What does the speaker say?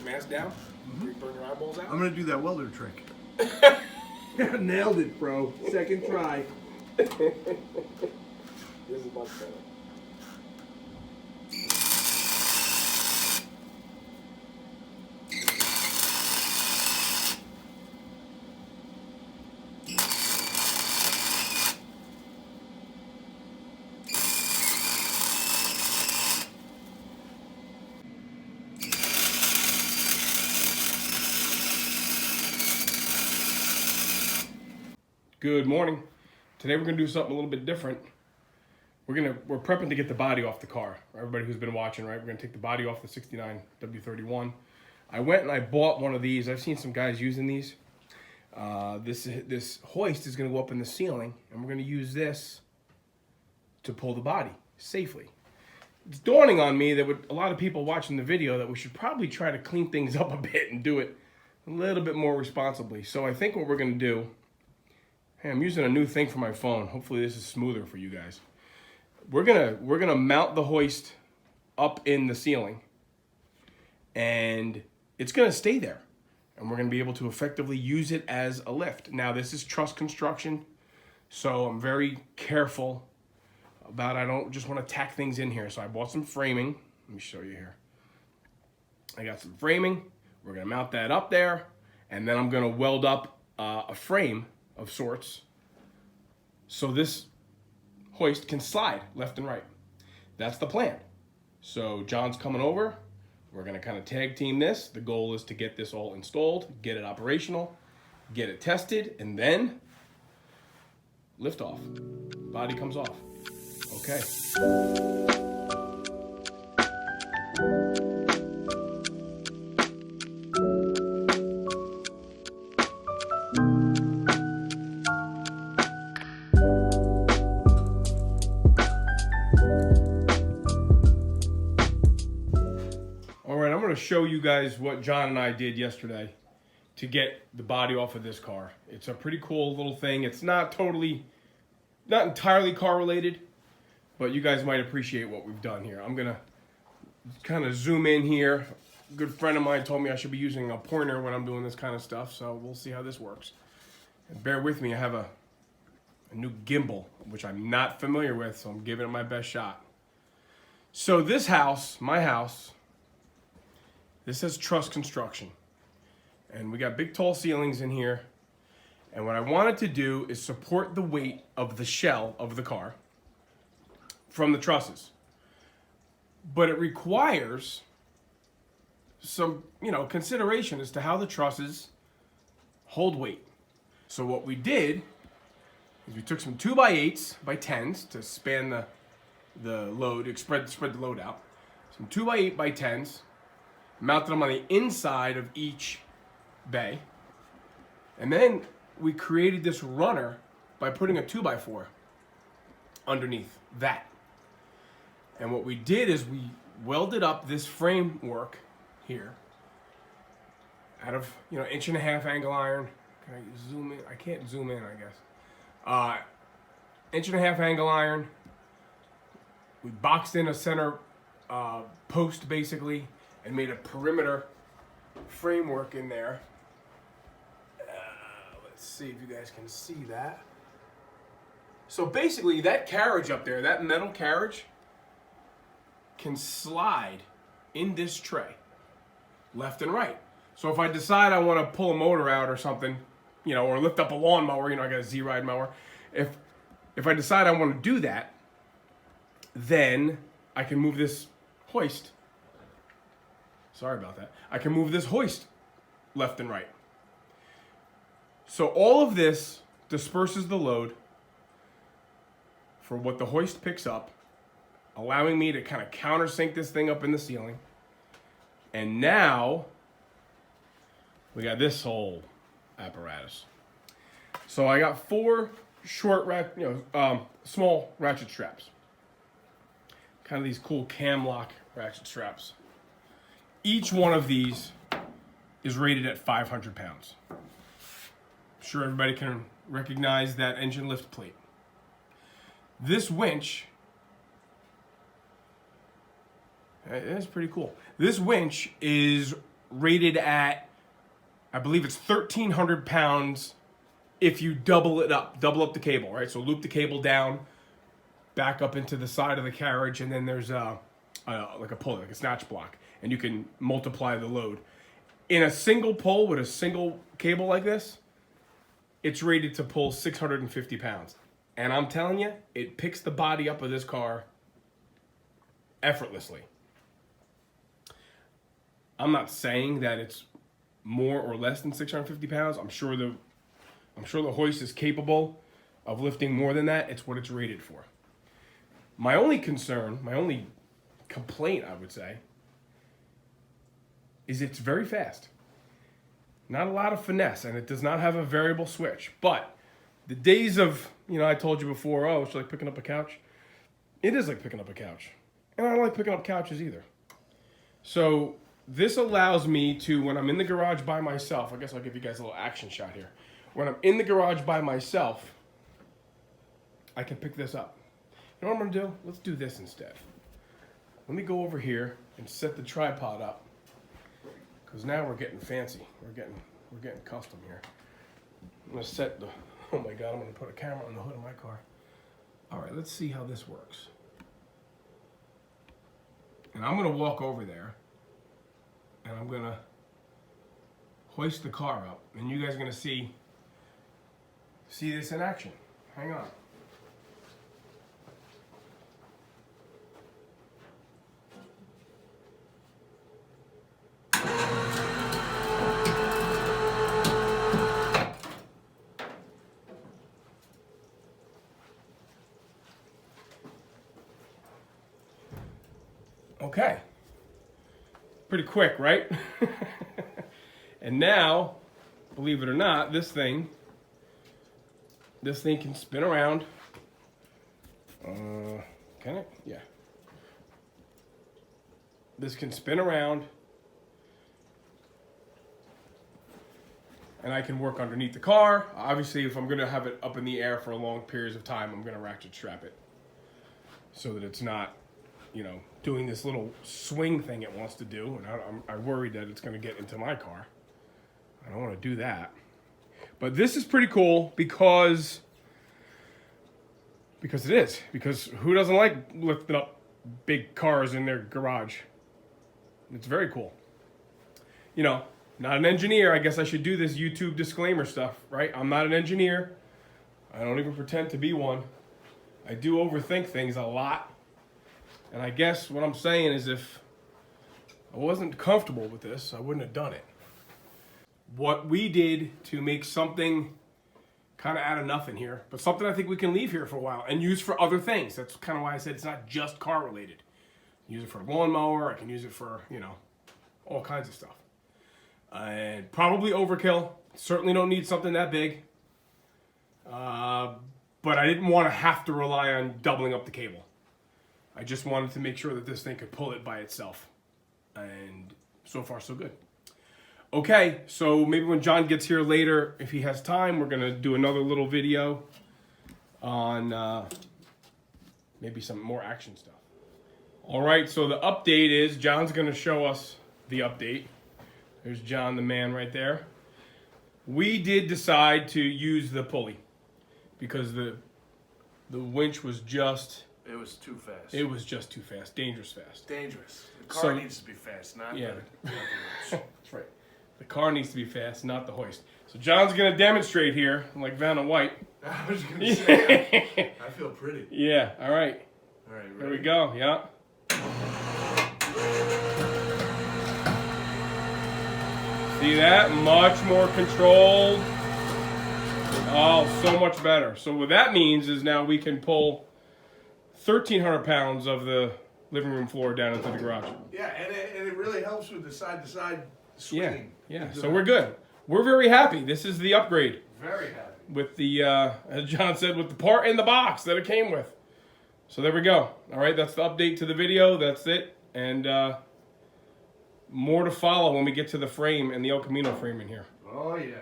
mask down. Burn your eyeballs out. I'm gonna do that welder trick. Nailed it, bro. Second try. This is much better. Good morning. Today we're gonna do something a little bit different. We're prepping to get the body off the car. Everybody who's been watching, right? We're gonna take the body off the 69 W31. I went and I bought one of these. I've seen some guys using these. This hoist is gonna go up in the ceiling, and we're gonna use this to pull the body safely. It's dawning on me that with a lot of people watching the video that we should probably try to clean things up a bit and do it a little bit more responsibly. So I think what we're gonna do. Hey, I'm using a new thing for my phone. Hopefully this is smoother for you guys. We're gonna mount the hoist up in the ceiling, and it's gonna stay there, and we're gonna be able to effectively use it as a lift. Now this is truss construction, so I'm very careful about I don't just want to tack things in here. So I bought some framing. Let me show you here. I got some framing. We're gonna mount that up there, and then I'm gonna weld up a frame of sorts, so this hoist can slide left and right. That's the plan. So John's coming over. We're gonna kind of tag team this. The goal is to get this all installed, get it operational, get it tested, and then lift off. Body comes off. Okay. Show you guys what John and I did yesterday to get the body off of this car. It's a pretty cool little thing. It's not entirely car related, but you guys might appreciate what we've done here. I'm gonna kind of zoom in here. A good friend of mine told me I should be using a pointer when I'm doing this kind of stuff, so we'll see how this works. And bear with me, I have a new gimbal, which I'm not familiar with, so I'm giving it my best shot. So this house, my house, this is truss construction, and we got big tall ceilings in here, and what I wanted to do is support the weight of the shell of the car from the trusses, but it requires some consideration as to how the trusses hold weight. So what we did is we took some 2x8s by 10s to span the load, spread the load out, some 2x8 by 10s, mounted them on the inside of each bay, and then we created this runner by putting a 2x4 underneath that. And what we did is we welded up this framework here out of 1.5-inch angle iron. Can I zoom in? I can't zoom in, I guess. 1.5-inch angle iron. We boxed in a center post basically, and made a perimeter framework in there. Let's see if you guys can see that. So basically that carriage up there, that metal carriage, can slide in this tray, left and right. So if I decide I want to pull a motor out or something, or lift up a lawnmower, I got a Z-Ride mower. If I decide I want to do that, then I can move this hoist. Sorry about that. I can move this hoist left and right. So all of this disperses the load for what the hoist picks up, allowing me to kind of countersink this thing up in the ceiling. And now we got this whole apparatus. So I got 4 short, small ratchet straps. Kind of these cool cam lock ratchet straps. Each one of these is rated at 500 pounds. I'm sure everybody can recognize that engine lift plate. This winch, it's pretty cool. This winch is rated at, I believe it's 1,300 pounds if you double up the cable, right? So loop the cable down, back up into the side of the carriage, and then there's like a pulley, like a snatch block, and you can multiply the load. In a single pull with a single cable like this, it's rated to pull 650 pounds. And I'm telling you, it picks the body up of this car effortlessly. I'm not saying that it's more or less than 650 pounds. I'm sure the Hoist is capable of lifting more than that. It's what it's rated for. My only concern, my only complaint, I would say, is it's very fast. Not a lot of finesse, and it does not have a variable switch. But the days of, I told you before, oh, it's like picking up a couch. It is like picking up a couch. And I don't like picking up couches either. So this allows me to, when I'm in the garage by myself, I guess I'll give you guys a little action shot here. When I'm in the garage by myself, I can pick this up. You know what I'm gonna do? Let's do this instead. Let me go over here and set the tripod up, because now we're getting fancy. We're getting custom here. I'm gonna set the, oh my God, I'm gonna put a camera on the hood of my car. All right, let's see how this works. And I'm gonna walk over there and I'm gonna hoist the car up, and you guys are gonna see this in action. Hang on. Okay. Pretty quick, right? And now, believe it or not, this thing can spin around. Can it? Yeah. This can spin around. And I can work underneath the car. Obviously, if I'm going to have it up in the air for long periods of time, I'm going to ratchet strap it so that it's not, doing this little swing thing it wants to do. And I worry that it's going to get into my car. I don't want to do that. But this is pretty cool because it is. Because who doesn't like lifting up big cars in their garage? It's very cool. Not an engineer. I guess I should do this YouTube disclaimer stuff, right? I'm not an engineer. I don't even pretend to be one. I do overthink things a lot. And I guess what I'm saying is if I wasn't comfortable with this, I wouldn't have done it. What we did to make something kind of out of nothing here, but something I think we can leave here for a while and use for other things. That's kind of why I said it's not just car related. I can use it for a lawnmower. I can use it for, all kinds of stuff. And probably overkill. Certainly don't need something that big. But I didn't want to have to rely on doubling up the cable. I just wanted to make sure that this thing could pull it by itself. And so far, so good. Okay, so maybe when John gets here later, if he has time, we're going to do another little video on maybe some more action stuff. All right, so the update is John's going to show us the update. There's John, the man, right there. We did decide to use the pulley because the winch was just... It was too fast. It was just too fast. Dangerous fast. Dangerous. The car needs to be fast, not yeah. the That's right. The car needs to be fast, not the hoist. So John's going to demonstrate here, like Vanna White. I was going to say, I feel pretty. Yeah, all right. All right, ready? Here we go, yeah. See that? Much more controlled. Oh, so much better. So what that means is now we can pull 1,300 pounds of the living room floor down into the garage. Yeah, and it really helps with the side-to-side swinging. Yeah. So we're good. We're very happy. This is the upgrade. Very happy. With the, as John said, with the part in the box that it came with. So there we go. All right, that's the update to the video. That's it. And more to follow when we get to the frame and the El Camino frame in here. Oh, yeah.